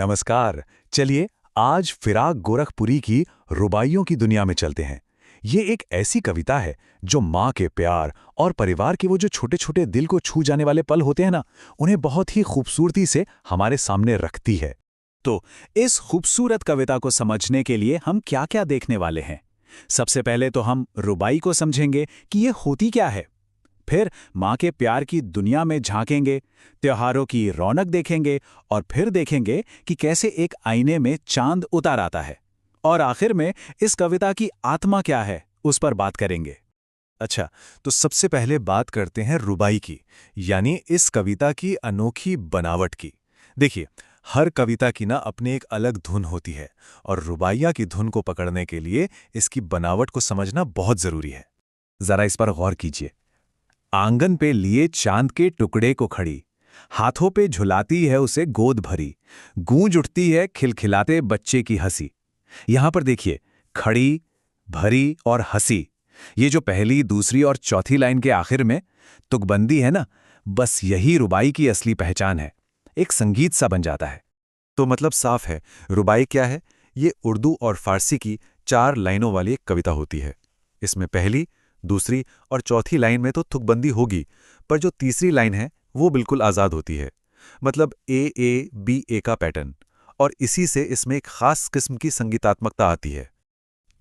नमस्कार। चलिए आज फिराक गोरखपुरी की रुबाइयों की दुनिया में चलते हैं। ये एक ऐसी कविता है जो माँ के प्यार और परिवार के वो जो छोटे छोटे दिल को छू जाने वाले पल होते हैं ना, उन्हें बहुत ही खूबसूरती से हमारे सामने रखती है। तो इस खूबसूरत कविता को समझने के लिए हम क्या-क्या देखने वाले हैं। सबसे पहले तो हम रुबाई को समझेंगे कि ये होती क्या है। फिर माँ के प्यार की दुनिया में झांकेंगे, त्योहारों की रौनक देखेंगे और फिर देखेंगे कि कैसे एक आईने में चांद उतार आता है। और आखिर में इस कविता की आत्मा क्या है, उस पर बात करेंगे। अच्छा, तो सबसे पहले बात करते हैं रुबाई की, यानी इस कविता की अनोखी बनावट की। देखिए, हर कविता की ना अपनी एक अलग धुन होती है और रुबाइया की धुन को पकड़ने के लिए इसकी बनावट को समझना बहुत जरूरी है। जरा इस पर गौर कीजिए। आंगन पे लिए चांद के टुकड़े को खड़ी, हाथों पे झुलाती है उसे गोद भरी, गूंज उठती है खिलखिलाते बच्चे की हंसी। यहां पर देखिए, खड़ी, भरी और हंसी, ये जो पहली, दूसरी और चौथी लाइन के आखिर में तुकबंदी है ना, बस यही रुबाई की असली पहचान है। एक संगीत सा बन जाता है। तो मतलब साफ है, रुबाई क्या है? ये उर्दू और फारसी की 4 लाइनों वाली एक कविता होती है। इसमें पहली, दूसरी और चौथी लाइन में तो तुकबंदी होगी, पर जो तीसरी लाइन है वो बिल्कुल आज़ाद होती है। मतलब ए ए बी ए का पैटर्न, और इसी से इसमें एक खास किस्म की संगीतात्मकता आती है।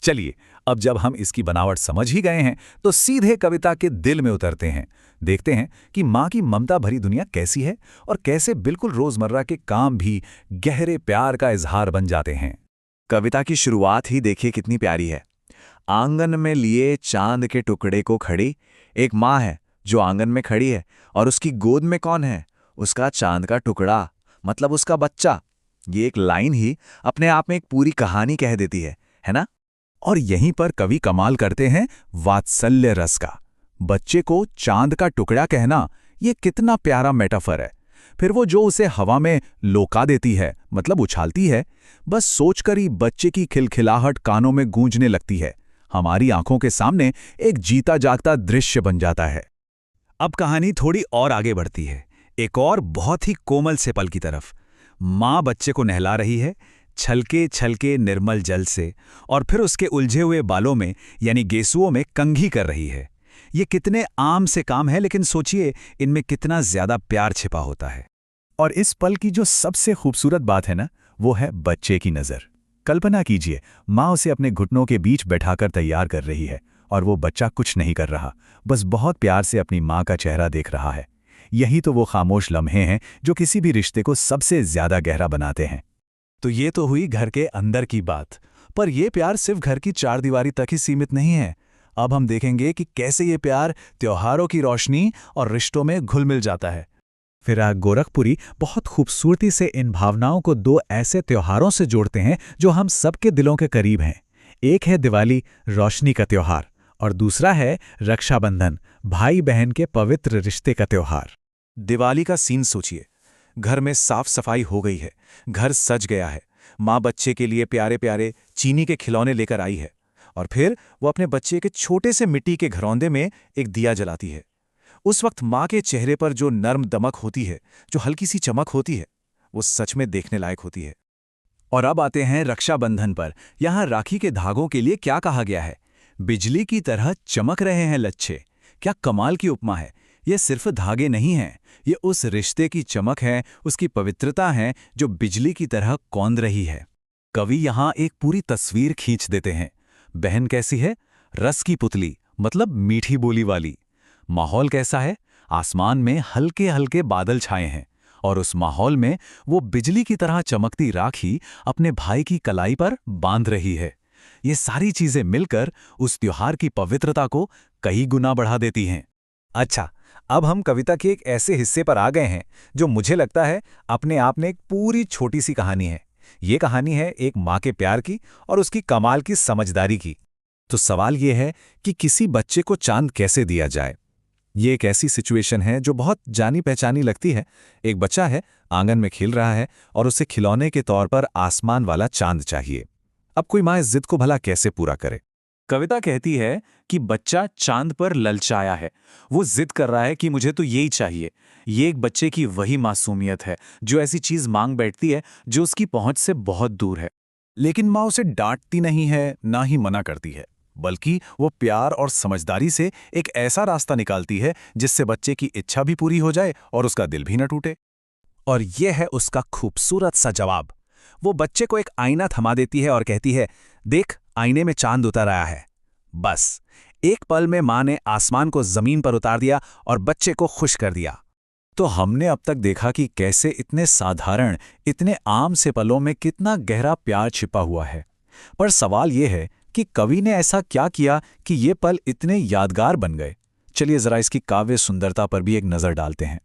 चलिए, अब जब हम इसकी बनावट समझ ही गए हैं तो सीधे कविता के दिल में उतरते हैं। देखते हैं कि माँ की ममता भरी दुनिया कैसी है और कैसे बिल्कुल रोजमर्रा के काम भी गहरे प्यार का इजहार बन जाते हैं। कविता की शुरुआत ही देखिए कितनी प्यारी है। आंगन में लिए चांद के टुकड़े को खड़ी, एक माँ है जो आंगन में खड़ी है और उसकी गोद में कौन है? उसका चांद का टुकड़ा, मतलब उसका बच्चा। ये एक लाइन ही अपने आप में एक पूरी कहानी कह देती है ना? और यहीं पर कवि कमाल करते हैं वात्सल्य रस का। बच्चे को चांद का टुकड़ा कहना, ये कितना प्यारा मेटाफर है। फिर वो जो उसे हवा में लोका देती है, मतलब उछालती है, बस सोचकर ही बच्चे की खिलखिलाहट कानों में गूंजने लगती है। हमारी आंखों के सामने एक जीता जागता दृश्य बन जाता है। अब कहानी थोड़ी और आगे बढ़ती है, एक और बहुत ही कोमल से पल की तरफ। माँ बच्चे को नहला रही है, छलके छलके निर्मल जल से, और फिर उसके उलझे हुए बालों में यानी गेसुओं में कंघी कर रही है। ये कितने आम से काम है, लेकिन सोचिए इनमें कितना ज्यादा प्यार छिपा होता है। और इस पल की जो सबसे खूबसूरत बात है ना, वो है बच्चे की नज़र। कल्पना कीजिए, माँ उसे अपने घुटनों के बीच बैठाकर तैयार कर रही है और वो बच्चा कुछ नहीं कर रहा, बस बहुत प्यार से अपनी माँ का चेहरा देख रहा है। यही तो वो खामोश लम्हे हैं जो किसी भी रिश्ते को सबसे ज्यादा गहरा बनाते हैं। तो ये तो हुई घर के अंदर की बात, पर यह प्यार सिर्फ घर की चारदीवारी तक ही सीमित नहीं है। अब हम देखेंगे कि कैसे ये प्यार त्योहारों की रोशनी और रिश्तों में घुल मिल जाता है। फिराक गोरखपुरी बहुत खूबसूरती से इन भावनाओं को 2 ऐसे त्योहारों से जोड़ते हैं जो हम सबके दिलों के करीब हैं। एक है दिवाली, रोशनी का त्योहार, और दूसरा है रक्षाबंधन, भाई बहन के पवित्र रिश्ते का त्योहार। दिवाली का सीन सोचिए। घर में साफ सफाई हो गई है, घर सज गया है, माँ बच्चे के लिए प्यारे प्यारे चीनी के खिलौने लेकर आई है, और फिर वो अपने बच्चे के छोटे से मिट्टी के घरौंदे में एक दिया जलाती है। उस वक्त माँ के चेहरे पर जो नर्म दमक होती है, जो हल्की सी चमक होती है, वो सच में देखने लायक होती है। और अब आते हैं रक्षाबंधन पर। यहाँ राखी के धागों के लिए क्या कहा गया है? बिजली की तरह चमक रहे हैं लच्छे। क्या कमाल की उपमा है। ये सिर्फ धागे नहीं हैं, ये उस रिश्ते की चमक है, उसकी पवित्रता है जो बिजली की तरह कौंध रही है। कवि यहाँ एक पूरी तस्वीर खींच देते हैं। बहन कैसी है? रस की पुतली, मतलब मीठी बोली वाली। माहौल कैसा है? आसमान में हल्के हल्के बादल छाए हैं, और उस माहौल में वो बिजली की तरह चमकती राखी अपने भाई की कलाई पर बांध रही है। ये सारी चीजें मिलकर उस त्योहार की पवित्रता को कई गुना बढ़ा देती हैं। अच्छा, अब हम कविता के एक ऐसे हिस्से पर आ गए हैं जो मुझे लगता है अपने आप में एक पूरी छोटी सी कहानी है। ये कहानी है एक माँ के प्यार की और उसकी कमाल की समझदारी की। तो सवाल ये है कि किसी बच्चे को चांद कैसे दिया जाए? ये एक ऐसी सिचुएशन है जो बहुत जानी पहचानी लगती है। एक बच्चा है, आंगन में खेल रहा है और उसे खिलौने के तौर पर आसमान वाला चांद चाहिए। अब कोई माँ इस जिद को भला कैसे पूरा करे? कविता कहती है कि बच्चा चांद पर ललचाया है। वो जिद कर रहा है कि मुझे तो यही चाहिए। ये एक बच्चे की वही मासूमियत है जो ऐसी चीज मांग बैठती है जो उसकी पहुंच से बहुत दूर है। लेकिन माँ उसे डांटती नहीं है, ना ही मना करती है, बल्कि वो प्यार और समझदारी से एक ऐसा रास्ता निकालती है जिससे बच्चे की इच्छा भी पूरी हो जाए और उसका दिल भी न टूटे। और यह है उसका खूबसूरत सा जवाब। वो बच्चे को एक आईना थमा देती है और कहती है, देख, आईने में चांद उतर आया है। बस एक पल में माँ ने आसमान को जमीन पर उतार दिया और बच्चे को खुश कर दिया। तो हमने अब तक देखा कि कैसे इतने साधारण, इतने आम से पलों में कितना गहरा प्यार छिपा हुआ है। पर सवाल ये है कि कवि ने ऐसा क्या किया कि ये पल इतने यादगार बन गए। चलिए जरा इसकी काव्य सुंदरता पर भी एक नज़र डालते हैं।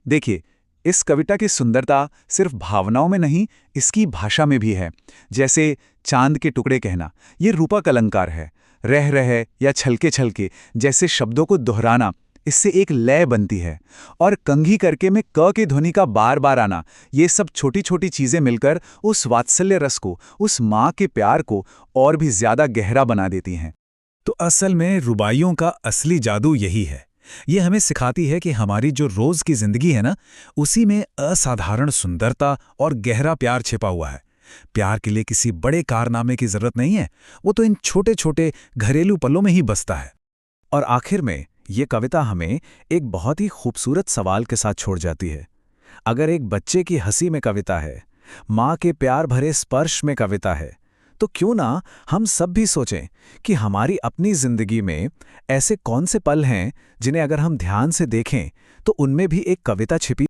देखिए, इस कविता की सुंदरता सिर्फ भावनाओं में नहीं, इसकी भाषा में भी है। जैसे चांद के टुकड़े कहना, ये रूपक अलंकार है। रह रहे या छलके छलके जैसे शब्दों को दोहराना, इससे एक लय बनती है। और कंघी करके में क की ध्वनि का बार बार आना, ये सब छोटी छोटी चीजें मिलकर उस वात्सल्य रस को, उस माँ के प्यार को और भी ज्यादा गहरा बना देती हैं। तो असल में रुबाइयों का असली जादू यही है। ये हमें सिखाती है कि हमारी जो रोज की जिंदगी है ना, उसी में असाधारण सुंदरता और गहरा प्यार छिपा हुआ है। प्यार के लिए किसी बड़े कारनामे की जरूरत नहीं है, वो तो इन छोटे छोटे घरेलू पलों में ही बसता है। और आखिर में ये कविता हमें एक बहुत ही खूबसूरत सवाल के साथ छोड़ जाती है। अगर एक बच्चे की हंसी में कविता है, माँ के प्यार भरे स्पर्श में कविता है, तो क्यों ना हम सब भी सोचें कि हमारी अपनी जिंदगी में ऐसे कौन से पल हैं जिन्हें अगर हम ध्यान से देखें तो उनमें भी एक कविता छिपी